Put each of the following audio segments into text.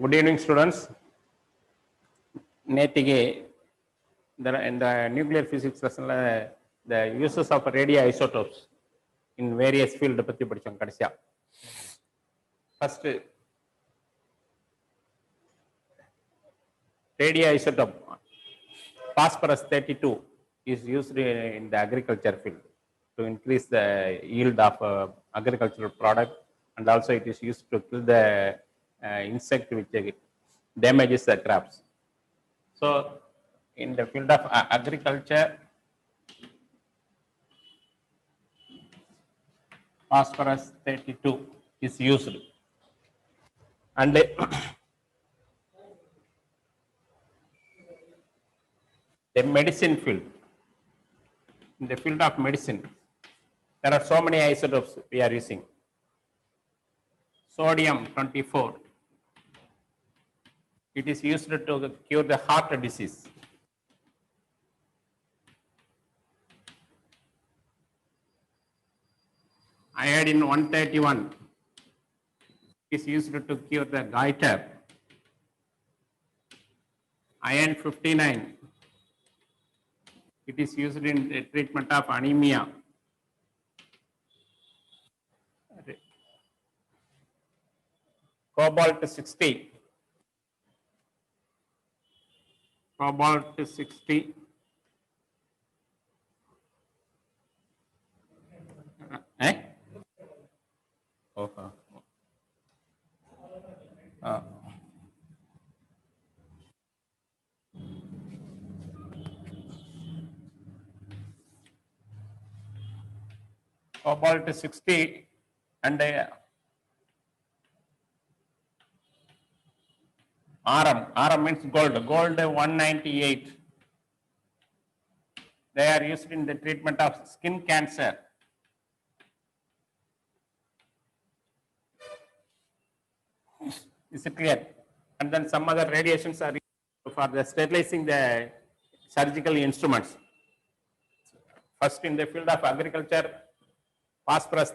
Good evening, students. நேத்திக்கு இந்த nuclear physics லெசன்ல the uses of radioisotopes in various field பத்தி படிச்சோம் கடைசியா. First, radioisotope phosphorus 32 is used in the agriculture field to increase the yield of agricultural product, and also it is used to kill the insect which damages the crops. So in the field of agriculture, phosphorus 32 is used, and the medicine field, in the field of medicine, there are so many isotopes we are using. Sodium 24, it is used to cure the heart disease. Iodine 131 is used to cure the goiter. Iron 59, it is used in the treatment of anemia. Cobalt 60, cobalt 60, okay. Cobalt 60 and Rm means gold 198. They are used in the treatment of skin cancer. Is it clear? And then some other radiations are used for the sterilizing the surgical instruments. First, in the field of agriculture, phosphorus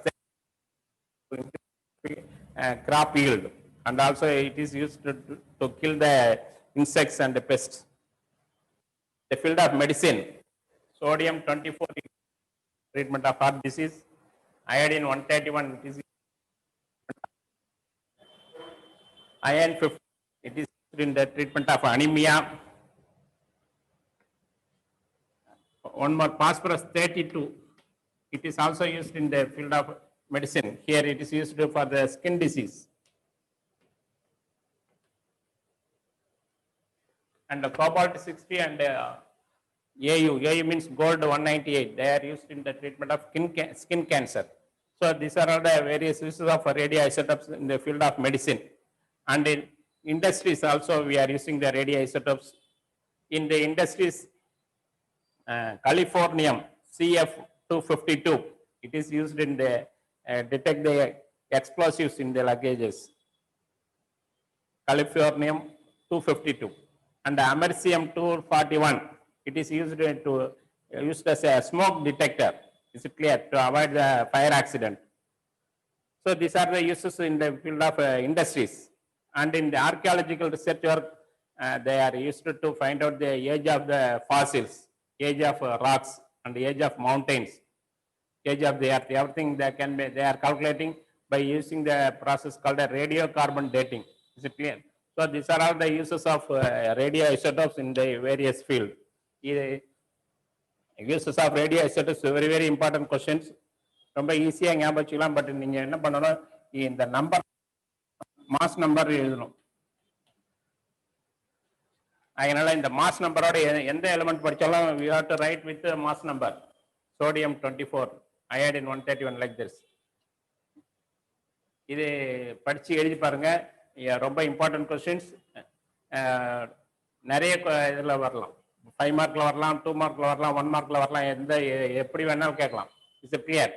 crop yield, and also it is used to kill the insects and the pests. The field of medicine, sodium 24 treatment of heart disease, iodine 131 it is iron 50 it is used in the treatment of anemia. One more, phosphorus 32, it is also used in the field of medicine. Here it is used for the skin disease. And the cobalt 60 and AU means gold 198. They are used in the treatment of skin cancer. So these are all the various uses of radioisotopes in the field of medicine. And in industries also we are using the radioisotopes. In the industries, californium CF252, it is used in the detect the explosives in the luggages. Californium 252. And the americium 241, it is used as a smoke detector. Is it clear? To avoid the fire accident. So these are the uses in the field of industries. And in the archaeological research work, they are used to find out the age of the fossils, age of rocks, and the age of mountains, age of the earth. Everything they are calculating by using the process called a radiocarbon dating. Is it clear? So these are all the uses of radioisotopes in the various fields. Uses of radioisotopes, very, very important questions. ரொம்ப ஈஸியா ஞாபகம் வச்சுக்கலாம். But நீங்க என்ன பண்ணணும், இந்த number mass number எழுதணும். அதனால இந்த மாஸ் நம்பரோட எந்த எலிமெண்ட் படிச்சாலும் we have to write with mass number. Sodium 24, iodine 131 like this. இது படிச்சு எழுதி பாருங்க. ரொம்ப இம்பார்ட்டன்ட் கொஸ்டின்ஸ். நிறைய இதில் வரலாம். 5 மார்க்ல வரலாம், 2 மார்க்ல வரலாம், 1 மார்க்ல வரலாம். எப்படி வேணாலும் கேட்கலாம். Is it clear?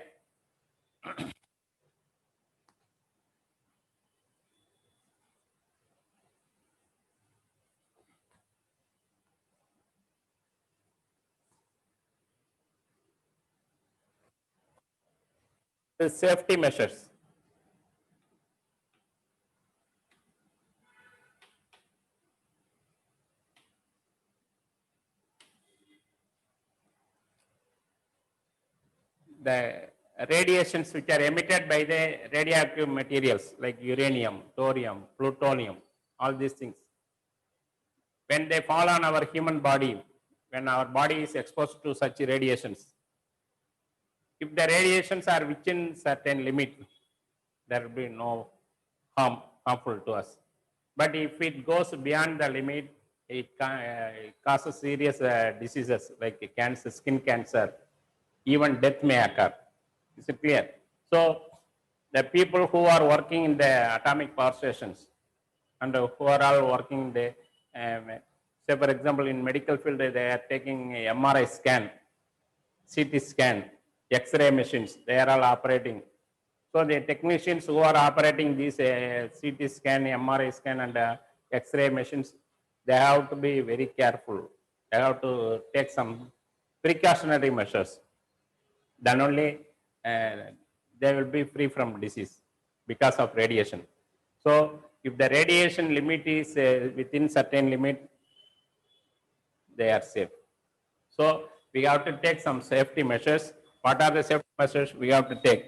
The safety measures. the radiations which are emitted by the radioactive materials like uranium, thorium, plutonium, all these things. When they fall on our human body, when our body is exposed to such radiations, if the radiations are within certain limit, there will be no harmful to us. But if it goes beyond the limit, it causes serious diseases like cancer, skin cancer, even death may occur. Is it clear? So the people who are working in the atomic power stations and who are all working the, say for example in medical field, they are taking MRI scan, CT scan, X-ray machines, they are all operating. So the technicians who are operating these CT scan, MRI scan and X-ray machines, they have to be very careful. They have to take some precautionary measures. Then only they will be free from disease because of radiation. So if the radiation limit is within certain limit, they are safe. So we have to take some safety measures. What are the safety measures we have to take?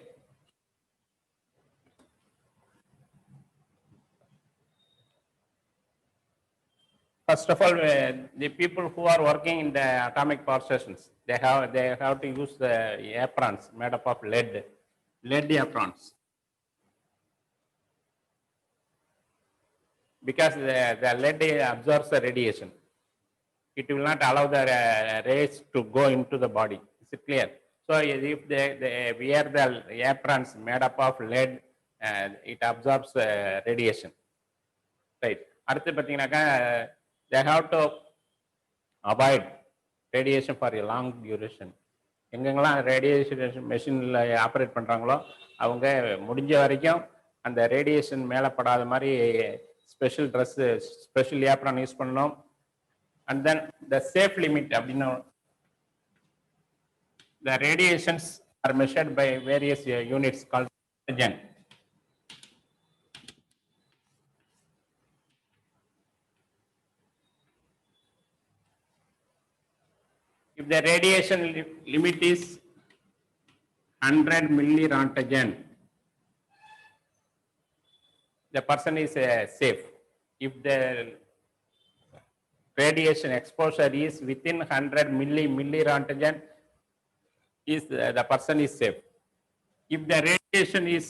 First of all, the people who are working in the atomic power stations, they have to use the aprons made up of lead aprons, because the lead absorbs the radiation. It will not allow the rays to go into the body. Is it clear? So if they wear the aprons made up of lead, it absorbs radiation. Right. அடுத்து பார்த்தீங்கன்னாக்கா they have to avoid radiation for a long duration. எங்கெங்கெல்லாம் radiation மெஷினில் operate பண்ணுறாங்களோ அவங்க முடிஞ்ச வரைக்கும் அந்த radiation மேலே படாத மாதிரி special dress, special apron use பண்ணணும். And then the safe limit அப்படின்னா the radiations are measured by various units called antigen. If the radiation limit is 100 milliroentgen, the person is safe. If the radiation exposure is within 100 milliroentgen, the person is safe. If the radiation is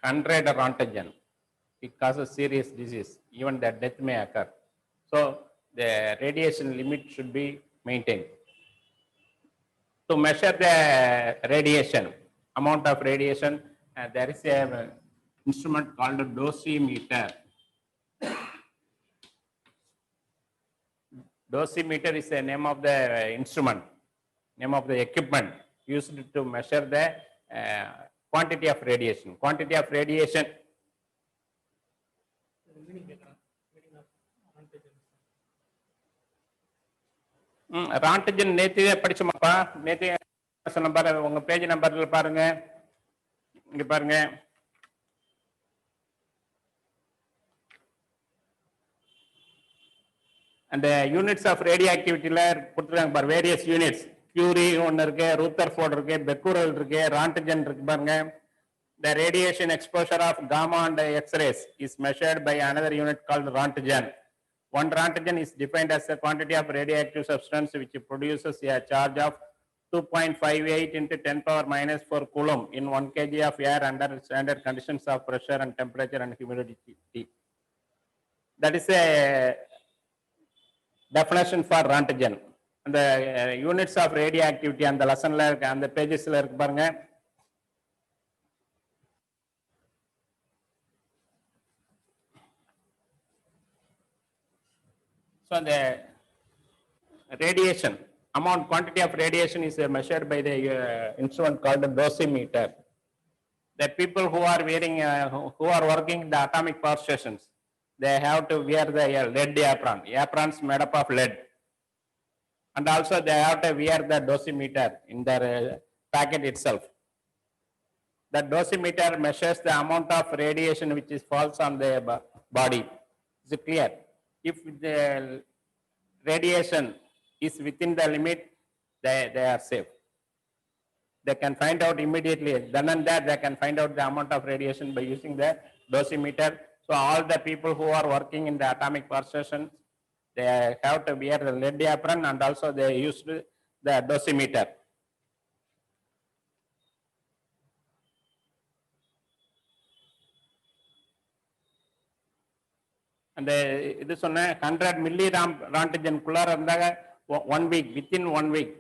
100 roentgen, it causes serious disease, even the death may occur. So the radiation limit should be maintained. To measure the radiation, amount of radiation, there is a instrument called a dosimeter. Dosimeter is the name of the instrument, name of the equipment used to measure the quantity of radiation. Quantity of radiation. ரான்டஜன் நேற்று படிச்சோமாப்பா, நேற்று சொன்ன பாரு, உங்க page நம்பர்ல பாருங்க, இங்க பாருங்க. அந்த யூனிட்ஸ் ஆஃப் ரேடியோ ஆக்டிவிட்டியில கொடுத்துருக்காங்க பாரு, வேரியஸ் யூனிட்ஸ். கியூரி ஒன்று இருக்கு, ரூத்தர்ஃபோர்ட் இருக்கு, பெக்குரல் இருக்கு, ரான்டஜன் இருக்கு பாருங்க. The radiation exposure of gamma and X-rays is measured by another unit called Rontgen. One Rontgen is defined as a quantity of radioactive substance which produces a charge of 2.58 into 10 power minus 4 coulomb in 1 kg of air under standard conditions of pressure and temperature and humidity. That is a definition for Rontgen. And the units of radioactivity and the lesson and the pages இருக்கு பாருங்க. So the radiation amount, quantity of radiation is measured by the instrument called the dosimeter. The people who are wearing, who are working in the atomic power stations, they have to wear the lead apron, aprons made up of lead, and also they have to wear the dosimeter in their packet itself. The dosimeter measures the amount of radiation which is falls on the body. Is it clear? If the radiation is within the limit, they are safe. they can find out immediately. Then and there, they can find out the amount of radiation by using the dosimeter. So all the people who are working in the atomic power stations, they have to wear the lead apron, and also they used the dosimeter. அந்த இது சொன்ன 100 milli ரான்டிஜனுக்குள்ளார இருந்தாங்க 1 week, within 1 week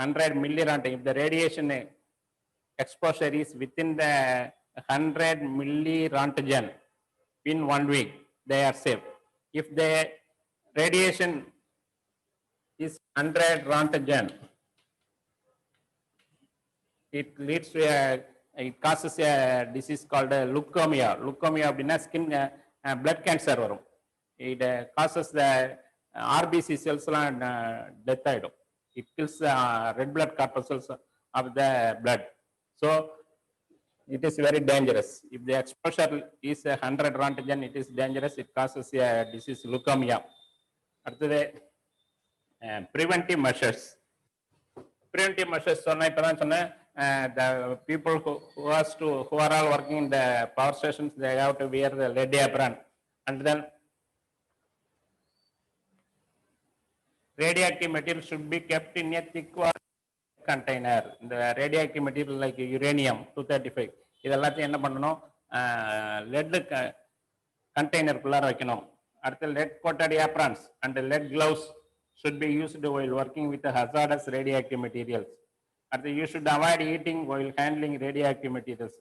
100 milli rantigen. If the radiation exposure is within the 100 milli rantigen in 1 week, they are safe. If the radiation is 100 rantigen, it leads to it causes a disease called leukemia. Leukemia அப்படின்னா skin blood cancer வரும். It causes the RBC cells death ஆயிடும். It kills red blood corpuscles of the blood. So it is very dangerous. If the exposure is 100 rantigen, it is dangerous. It causes a disease leukemia. அடுத்தது preventive measures. Preventive measures சொன்ன இப்பதான் சொன்னேன். The people who are all working in the power stations, they have to wear the lead apron, and then radioactive material should be kept in a thick container. The radioactive material like uranium 235, இதெல்லாத்தையும் என்ன பண்ணணும், lead container குள்ளார வைக்கணும். அடுத்து lead coated aprons and lead gloves should be used while working with the hazardous radioactive materials. அடுத்து you should avoid eating while handling radioactive materials.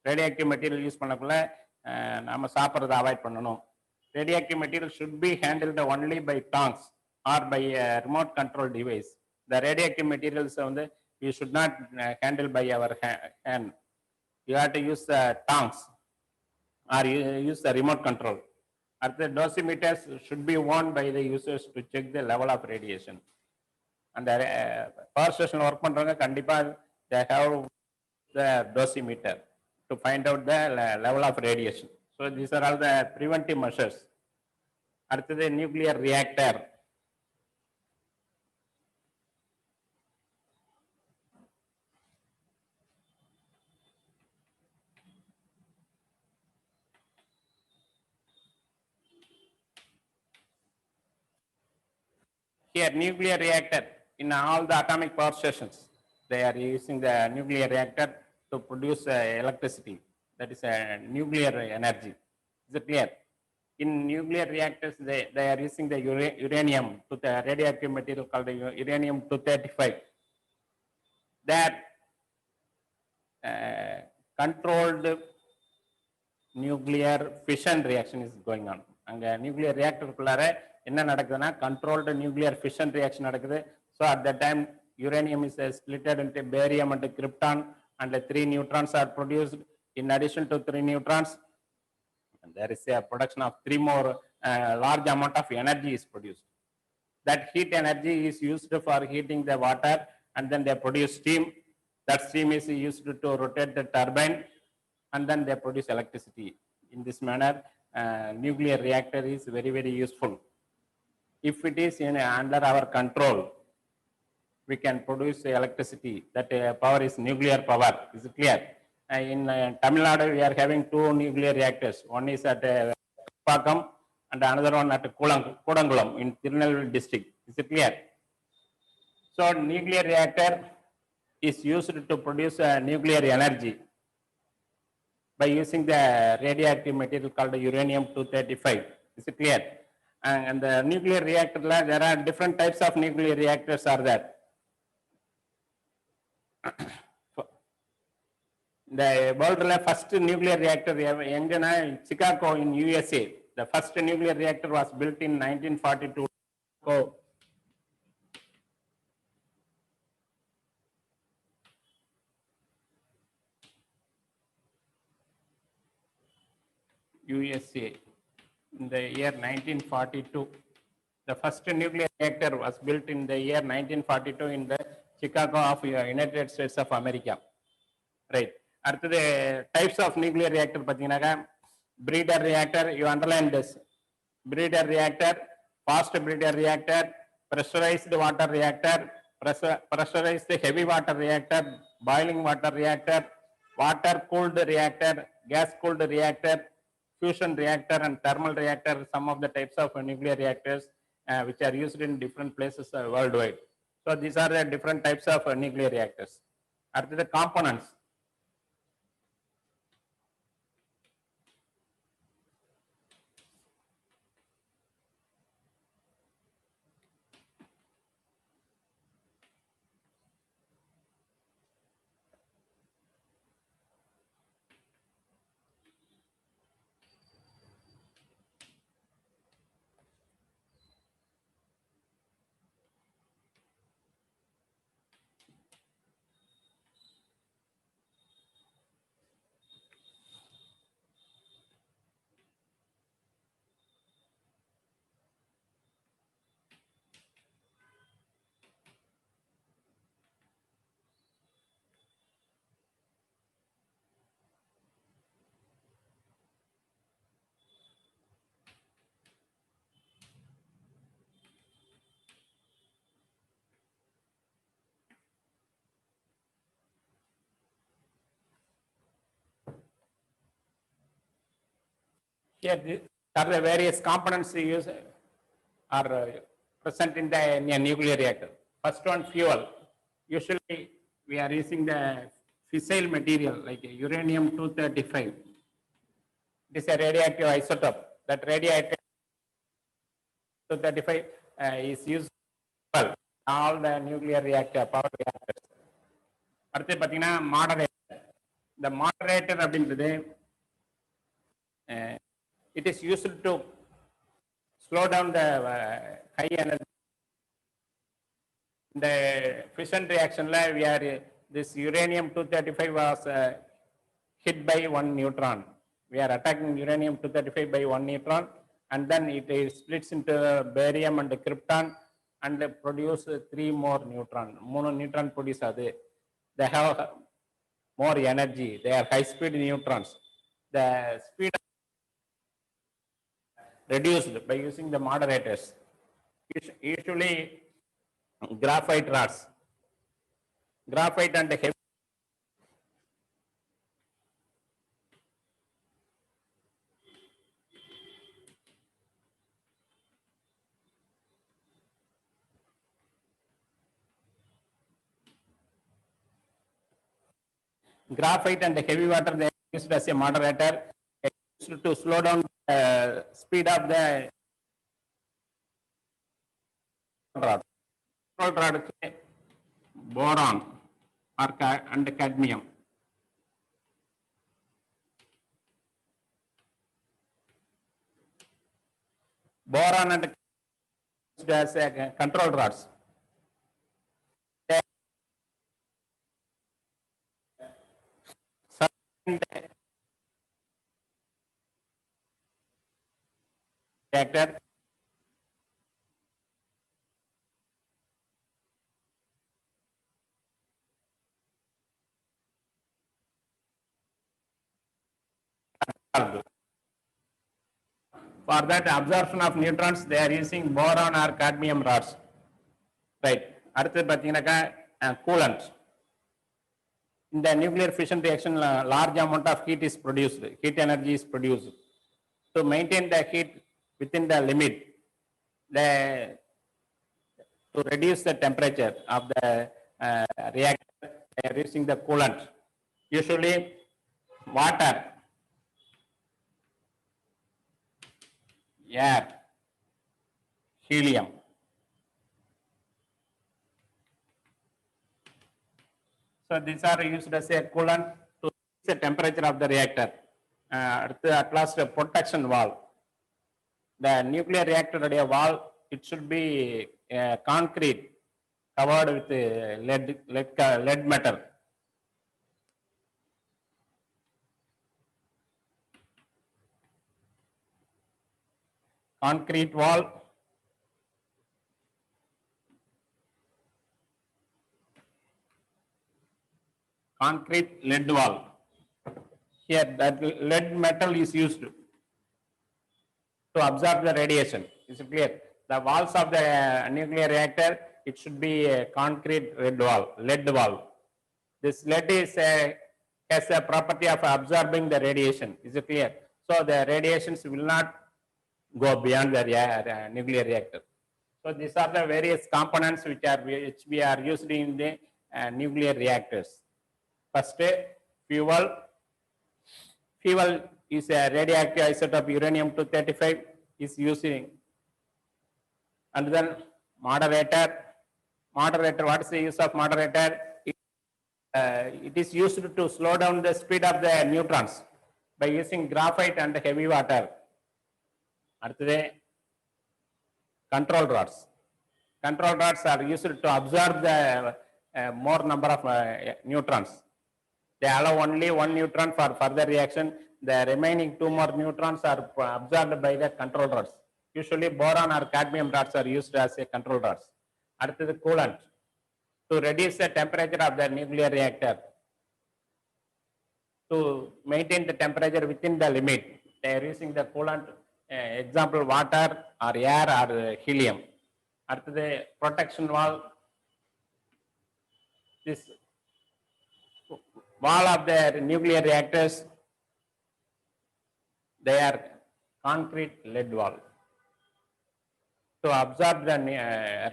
Radioactive material யூஸ் பண்ணக்குள்ள நாம சாப்பிட்றதை அவாய்ட் பண்ணணும். Radioactive material should be handled only by tongs or by a remote control device. The radioactive materials you should not handle by our hand. You have to use the tongs or use the remote control. The dosimeters should be worn by the users to check the level of radiation. And the power station work பண்றவங்க கண்டிப்பா they have the dosimeter to find out the level of radiation. So these are all the preventive measures. அடுத்தது nuclear reactor. Here nuclear reactor in all the atomic power stations, they are using the nuclear reactor to produce electricity. That is nuclear energy. Is it clear? In nuclear reactors, they are using the uranium to the radioactive material called uranium 235. That controlled nuclear fission reaction is going on. அங்க nuclear reactor குள்ளார என்ன நடக்குதுன்னா controlled nuclear fission reaction நடக்குது. So at that time uranium is splitted into barium and krypton, and 3 neutrons are produced. In addition to 3 neutrons, and there is a production of 3 more large amount of energy is produced. That heat energy is used for heating the water, and then they produce steam. That steam is used to rotate the turbine, and then they produce electricity. In this manner, nuclear reactor is very, very useful. If it is under our control, we can produce electricity. That power is nuclear power. Is it clear? In Tamil Nadu, we are having 2 nuclear reactors. One is at Pakam and another one at Kodangulam in Tirunelveli district. Is it clear? So nuclear reactor is used to produce nuclear energy by using the radioactive material called uranium 235. Is it clear? And the nuclear reactor, there are different types of nuclear reactors are there. The world first nuclear reactor in Chicago in USA. The first nuclear reactor was built in 1942. USA in the year 1942. The first nuclear reactor was built in the year 1942 in the Chicago of United States of America. Right. அடுத்தது types of nuclear reactor பார்த்தீங்கன்னாக்கா breeder reactor, you underline this. Breeder reactor, fast breeder reactor, pressurized water reactor, pressurized heavy water reactor, boiling water reactor, water cooled reactor, gas cooled reactor, fusion reactor and thermal reactor, some of the types of nuclear reactors which are used in different places worldwide. So these are the different types of nuclear reactors. Are the components? Here are the various components used are present in a nuclear reactor. First one, fuel. Usually we are using the fissile material like uranium-235. It is a radioactive isotope. That radioactive 235 is used for all the nuclear reactor, power reactors. அடுத்து பார்த்தீங்கன்னா moderator. இந்த moderator அப்படின்றது it is used to slow down the high energy. The fission reaction we are this uranium-235 was hit by one neutron. We are attacking uranium-235 by one neutron, and then it splits into barium and krypton and produce three more neutron. Mono neutron produce they have more energy. They are high speed neutrons. The speed reduced by using the moderators. Usually graphite rods. Graphite and heavy graphite and heavy water they are used as a moderator to slow down the speed of the rod. Rod boron or and cadmium. Boron and used as a control rods. Reactor for that absorption of neutrons they are using boron or cadmium rods. Right. அடுத்து பார்த்தீங்கன்னாக்கா coolant. In the nuclear fission reaction large amount of heat is produced, heat energy is produced. To maintain the heat within the limit, to reduce the temperature of the reactor, they are using the coolant. Usually water, air, helium. So these are used as a coolant to reduce the temperature of the reactor. At last, a protection valve. The nuclear reactor valve, it should be concrete covered with lead metal. Concrete valve. Concrete lead valve. Here that lead metal is used to absorb the radiation. Is it clear? The walls of the nuclear reactor it should be a concrete lead valve. This lead is has a property of absorbing the radiation. Is it clear? So the radiations will not go beyond the nuclear reactor. So these are the various components which we are used in the nuclear reactors. First, fuel. Fuel is a radioactive isotope uranium-235 is using. And then moderator. Moderator, what is the use of moderator? It is used to slow down the speed of the neutrons by using graphite and heavy water. அடுத்தது control rods. Control rods are used to absorb the more number of neutrons. They allow only one neutron for further reaction. The remaining two more neutrons are absorbed by the control rods. Usually boron or cadmium rods are used as a control rods. அடுத்தது coolant. To reduce the temperature of the nuclear reactor. To maintain the temperature within the limit, they are using the coolant, example water or air or helium. After the protection valve, this wall of the nuclear reactors, they are concrete lead wall. To absorb the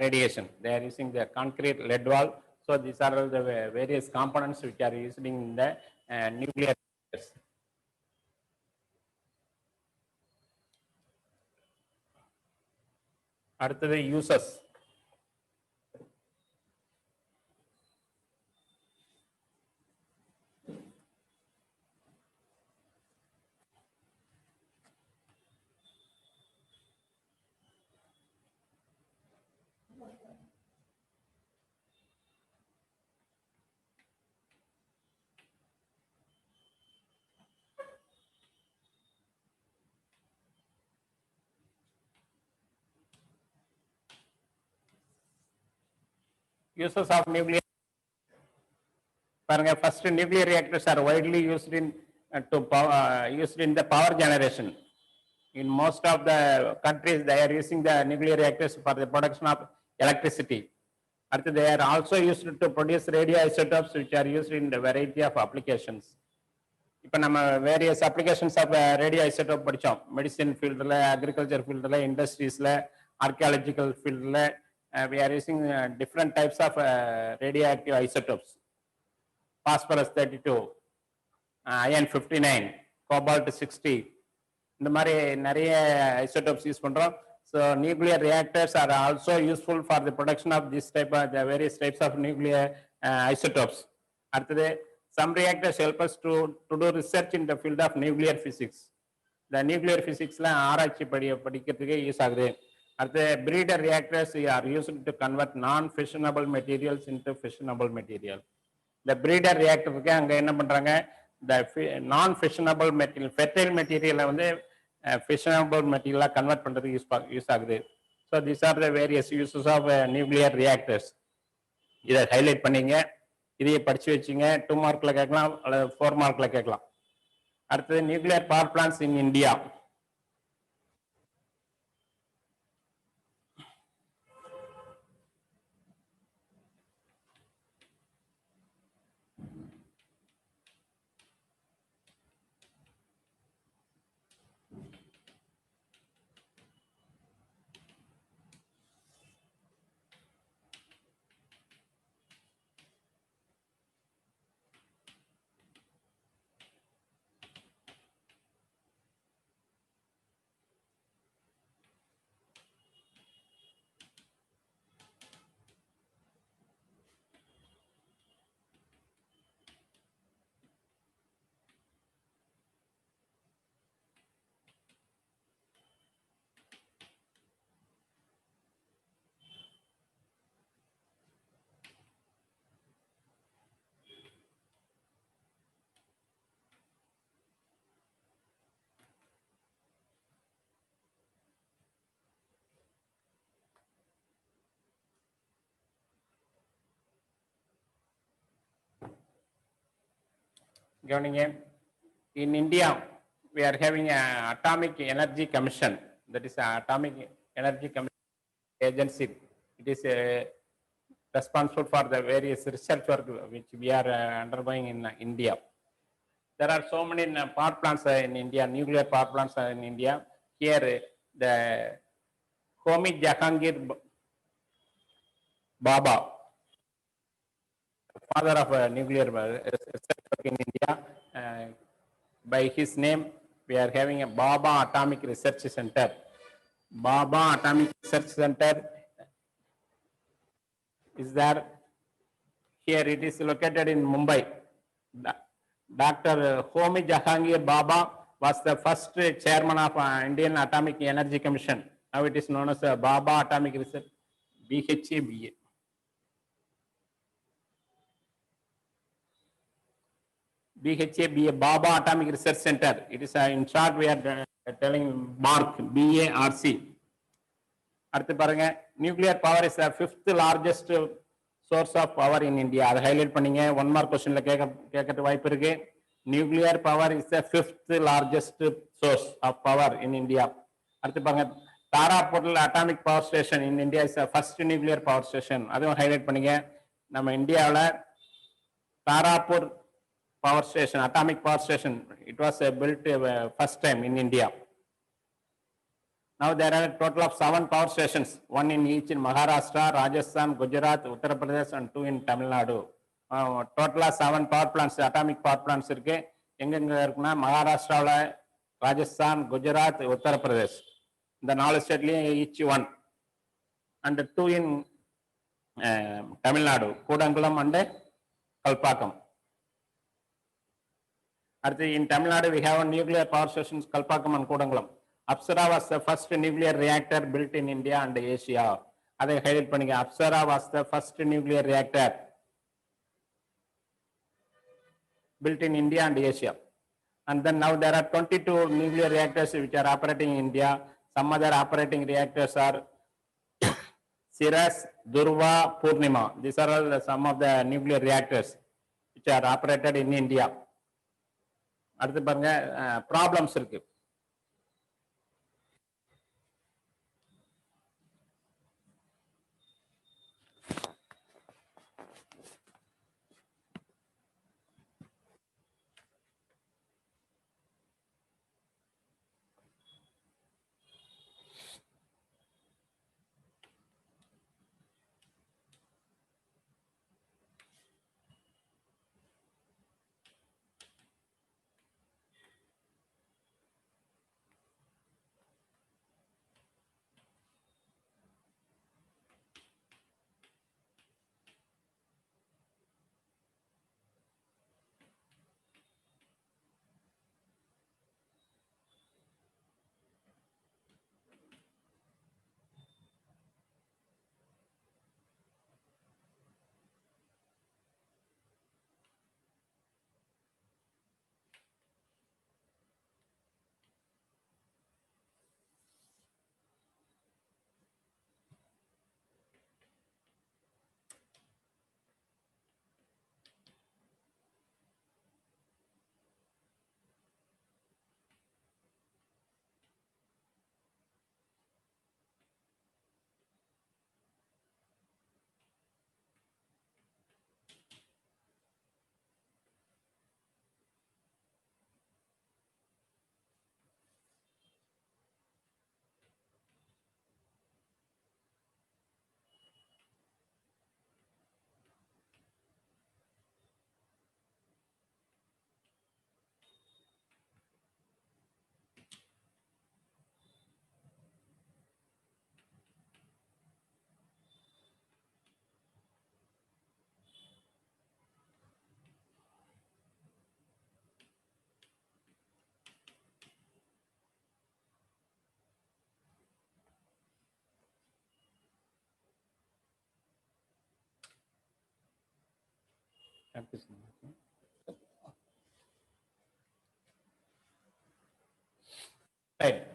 radiation, they are using the concrete lead wall. So these are the various components which are used in the nuclear reactors. அடுத்தது uses. Uses of nuclear. First, nuclear reactors are widely used in used in the power generation. In most of the countries, they are using the nuclear reactors for the production of electricity. They are also used to produce radioisotopes, which are used in the variety of applications. இப்போ நம்ம various applications of radio isotope படித்தோம். Medicine ஃபீல்டில், agriculture ஃபீல்டில், இண்டஸ்ட்ரீஸில், archaeological ஃபீல்டில் we are using different types of radioactive isotopes. Phosphorus 32, iron 59, cobalt 60. இந்த மாதிரி நிறைய isotopes யூஸ் பண்றோம். So nuclear reactors are also useful for the production of this type of the various types of nuclear isotopes. அடுத்தது some reactors help us to do research in the field of nuclear physics. The nuclear physicsல ஆராய்ச்சி படிக்கிறதுக்கு use ஆகுது. அடுத்து breeder reactors are used to convert non-fissionable materials into fissionable material. The breeder reactor க்கு அங்க என்ன பண்றாங்க, the non-fissionable material, fertile material வந்து fissionable material convert பண்றதுக்கு யூஸ் ஆகுது. So these are the various uses of nuclear reactors. இதை highlight பண்ணீங்க, இதையே படிச்சு வச்சுங்க. 2 மார்க்ல கேட்கலாம் அல்லது 4 மார்க்ல கேட்கலாம். அடுத்தது nuclear power plants in India. In India, we are having an Atomic Energy Commission. That is Atomic Energy Commission Agency. It is responsible for the various research work which we are undergoing in India. There are so many power plants in India, nuclear power plants in India. Here, the Homi Jahangir Baba, father of nuclear research in India, by his name, we are having a Baba Atomic Research Center. Baba Atomic Research Center is there. Here it is located in Mumbai. Dr. Homi Jahangir Baba was the first chairman of Indian Atomic Energy Commission. Now it is known as Baba Atomic Research, BHABA. BHABA, Baba Atomic Research Center. It is in short we are telling BARC, BARC. அடுத்து பாருங்க, nuclear power is the fifth largest source of power in India. அதை highlight பண்ணீங்க. 1 mark கொஸ்டின்ல கேட்கறது வாய்ப்பு இருக்கு. Nuclear power is the fifth largest source of power in India. அடுத்து பாருங்க, Tarapur atomic power station in India is the first nuclear power station. அதுவும் highlight பண்ணீங்க. நம்ம இந்தியாவில் Tarapur power station, atomic power station, it was built first time in India. Now there are a total of 7 power stations, one in each in Maharashtra, Rajasthan, Gujarat, Uttar Pradesh and 2 in Tamil Nadu. Total of 7 power plants, atomic power plants இருக்கு. எங்கெங்க இருக்குன்னா மகாராஷ்டிராவில், ராஜஸ்தான், குஜராத், உத்தர பிரதேஷ், இந்த 4 ஸ்டேட்லயும் each one, and 2 in Tamil Nadu, Kudangulam and Kalpakkam. In Tamil Nadu, we have nuclear power stations Kalpakkam and Kudangulam. Apsara was the first nuclear reactor built in India and Asia. அதை highlight பண்ணுங்க. Apsara was the first nuclear reactor built in India and Asia. And then now there are 22 nuclear reactors which are operating in India. Some other operating reactors are Siras, Durva, Purnima. These are all some of the nuclear reactors which are operated in India. அடுத்து பாருங்க, problems இருக்கு.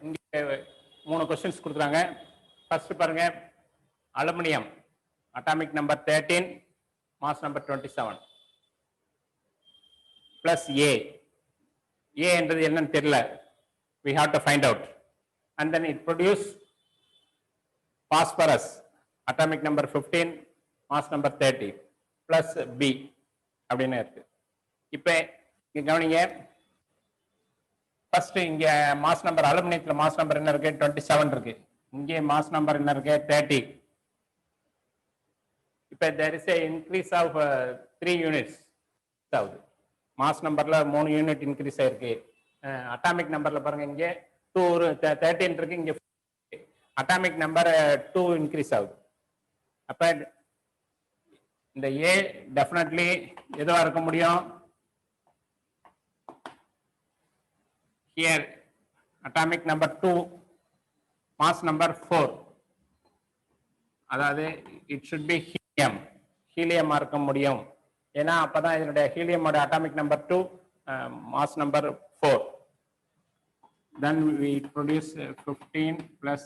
இங்க 3 questions கொடுக்குறாங்க. First பாருங்க, aluminium atomic number 13, mass number 27 plus A. A என்றது என்னன்னு தெரியல, we have to find out. And then it produce phosphorus atomic number 15 mass number 30 plus P அப்படின்னு இருக்கு. இப்போ இங்க கவனிங்க, ஃபர்ஸ்ட் இங்க மாஸ் நம்பர் அலுமினியத்துல மாஸ் நம்பர் என்ன இருக்கு 27 இருக்கு. இங்கே மாஸ் நம்பர் என்ன இருக்கு 30. இப்போ there is a increase of 3 units ஆகுது. மாஸ் நம்பர்ல 3 யூனிட் இன்க்ரீஸ் ஆயிருக்கு. அட்டாமிக் நம்பர்ல பாருங்க, இங்க 13 இருக்கு, இங்க அட்டாமிக் நம்பர் 2 இன்க்ரீஸ் ஆகுது. அப்ப இந்த ஏ டெஃபினெட்லி எதுவா இருக்க முடியும்? here atomic number 2 mass number 4, அதாவது it should be helium இருக்க முடியும். ஏன்னா அப்பதான் இதனுடைய ஹீலியமோட atomic number 2 mass number 4. then we produce 15 plus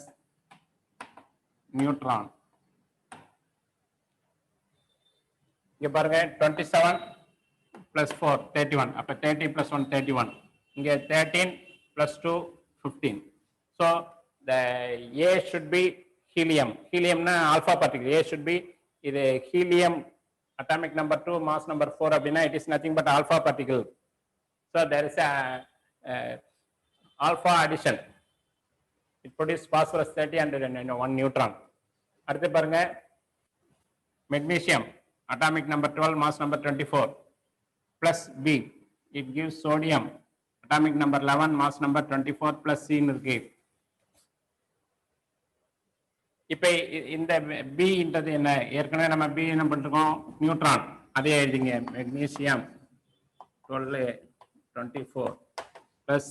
neutron. இங்க பாருங்க 27 plus 4 31. அப்ப 30 plus 1 31. இங்க 13 plus 2 15. so the A should be helium. heliumனா alpha particle. A should be இது helium atomic number 2 mass number 4 அப்படின்னா it is nothing but alpha particle. so there is a alpha addition. it produces phosphorus 30 and 1 neutron. அடுத்து பாருங்க magnesium atomic number 12 mass number 24 plus B, it gives sodium atomic number 11 mass number 24 plus C இருக்கு. இப்போ இந்த B ன்றது என்ன? ஏற்கனவே நம்ம B என்ன பண்ணிருக்கோம், நியூட்ரான். அதே எழுதிங்க, மெக்னீசியம் 12 24 plus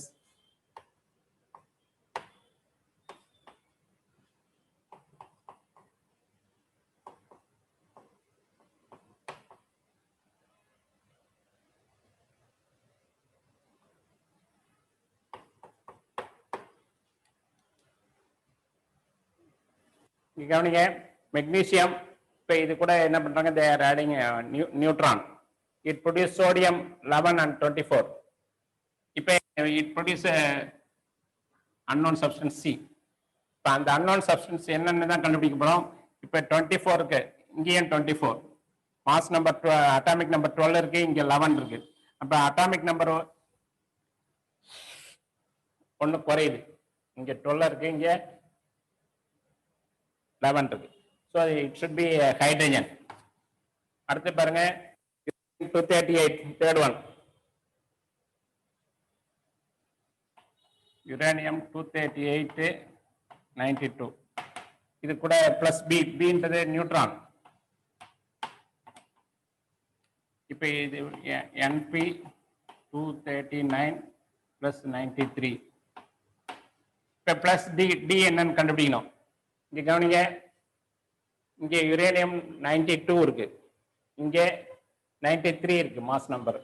கவனிங்க, மெக்னீசியம் இப்போ இது கூட என்ன பண்றாங்க, they are adding neutron. it produce sodium 11 and 24. இப்போ it produce unknown substance C. இப்போ அந்த unknown substance என்னன்னு தான் கண்டுபிடிக்க போறோம். இப்போ 24 இருக்கு, இங்கேயும் 24. மாஸ் நம்பர் அட்டாமிக் நம்பர் 12 இருக்கு, இங்க 11 இருக்கு. அப்ப அட்டாமிக் நம்பர் 1 குறையுது. இங்க 12 இருக்கு, இங்க 11 இருக்கு. so it should be hydrogen. அடுத்து பாருங்க 238 third one, uranium 238 92. இது கூட பிளஸ் பி, பின்றது நியூட்ரான். இப்போ இது NP 239 பிளஸ் 93. இப்போ பிளஸ் டி, டி என்னன்னு கண்டுபிடிக்கணும். இங்க கவனிங்க, இங்க யுரேனியம் 92 இருக்கு, இங்க 93 இருக்கு mass number,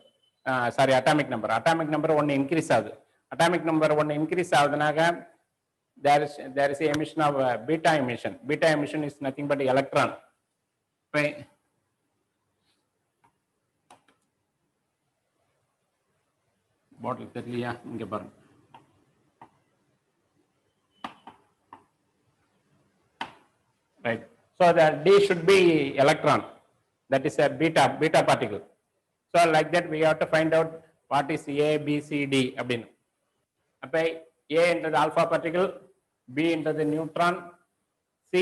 sorry atomic number. Atomic number 1 increase ஆகுது. அட்டாமிக் நம்பர் 1 இன்க்ரீஸ் ஆகுதுனாக்க there is a emission of beta emission. Beta emission is nothing but electron. பாட்டில் தெரியலையா? இங்க பாருங்க, right. So the D should be electron, that is a beta particle. So like that we have to find out what is A, B, C, D அப்படின்னு. அப்ப A என்றது alpha particle, B என்றது neutron, C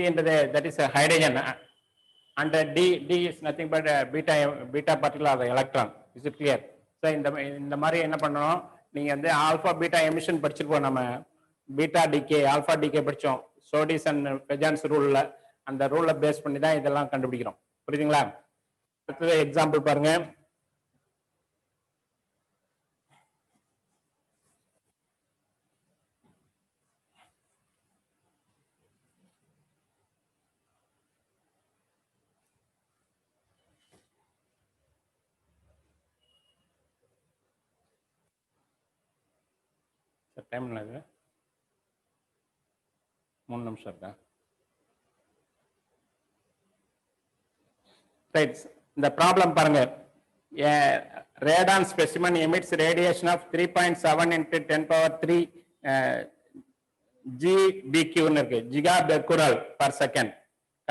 என்றது that is a hydrogen, and D is nothing but a beta particle or electron. Is it clear? So இந்த மாதிரி என்ன பண்ணணும், நீங்க வந்து ஆல்பா பீட்டா எமிஷன் படிச்சிருக்கோம், நம்ம பீட்டா டிகே ஆல்பா டிகே படிச்சோம் சோடிஸ் அண்ட் பெஜான்ஸ் ரூல்ல. அந்த ரூல்ல பேஸ் பண்ணி தான் இதெல்லாம் கண்டுபிடிக்கிறோம். புரியுதுங்களா? அடுத்தது எக்ஸாம்பிள் பாருங்க. டைம் என்னது? 3 நிமிஷம் இருக்கா? ரைட். இந்த ப்ராப்ளம் பாருங்க. Radon specimen emits radiation of 3.7 into 10⁻³ GBQ இருக்கு, giga becquerel per second.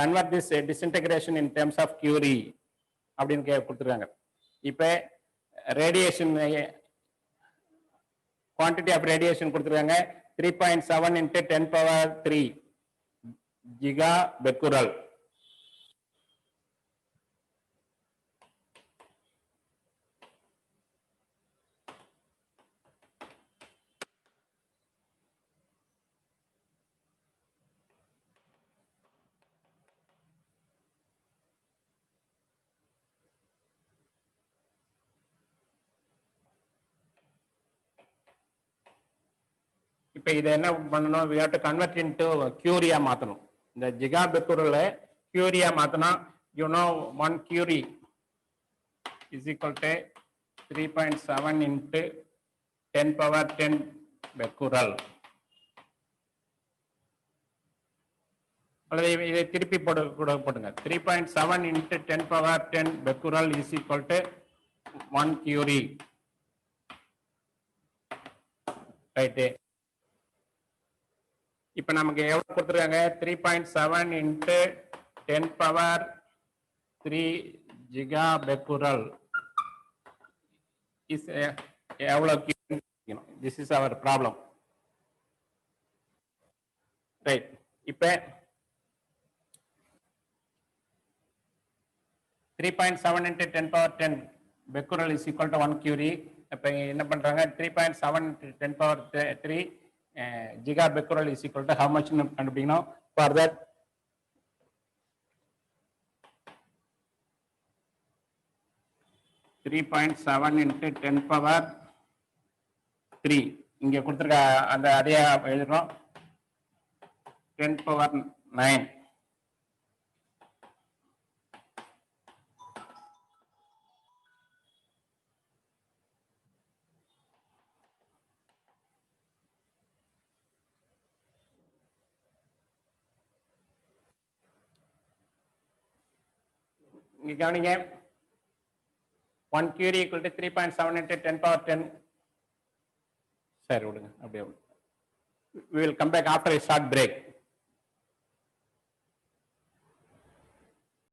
convert this disintegration in terms of Curie அப்படின்னு கொடுத்துருக்காங்க. இப்போ ரேடியேஷன் quantity of radiation கொடுத்துருக்காங்க 3.7 into 10 power 3 gigabecquerel. இப்போ இதை என்ன பண்ணணும், we have to convert into curie மாற்றணும். இந்த ஜிகாபெக்குரல் curie மாற்றினா you know 1 curie is equal to 3.7 into 10 power 10 becquerel. அல்லது இதை திருப்பி போடுங்க 3.7 into 10 power 10 becquerel is equal to 1 curie. Right. இப்போ நமக்கு எவ்வளவு கொடுத்துருக்காங்க 3.7 into 10 power 3 gigabecquerel is எவ்வளவு, this is our problem. Right. இப்போ 3.7 into 10 power 10 becquerel is equal to 1 curie. இப்போ என்ன பண்றாங்க 3.7 into 10 power 3 gigabecquerel is equal to how much கண்டுபிடிக்கணும். For that (3.7) into 10 power 3 இங்க கொடுத்திருக்க அந்த அதே எழுதுறோம் 10 power 9. இங்க கவனிங்க 1 curie equal to 3.7 into 10 power 10. சரி விடுங்க அப்படியே. We will come back after a short break.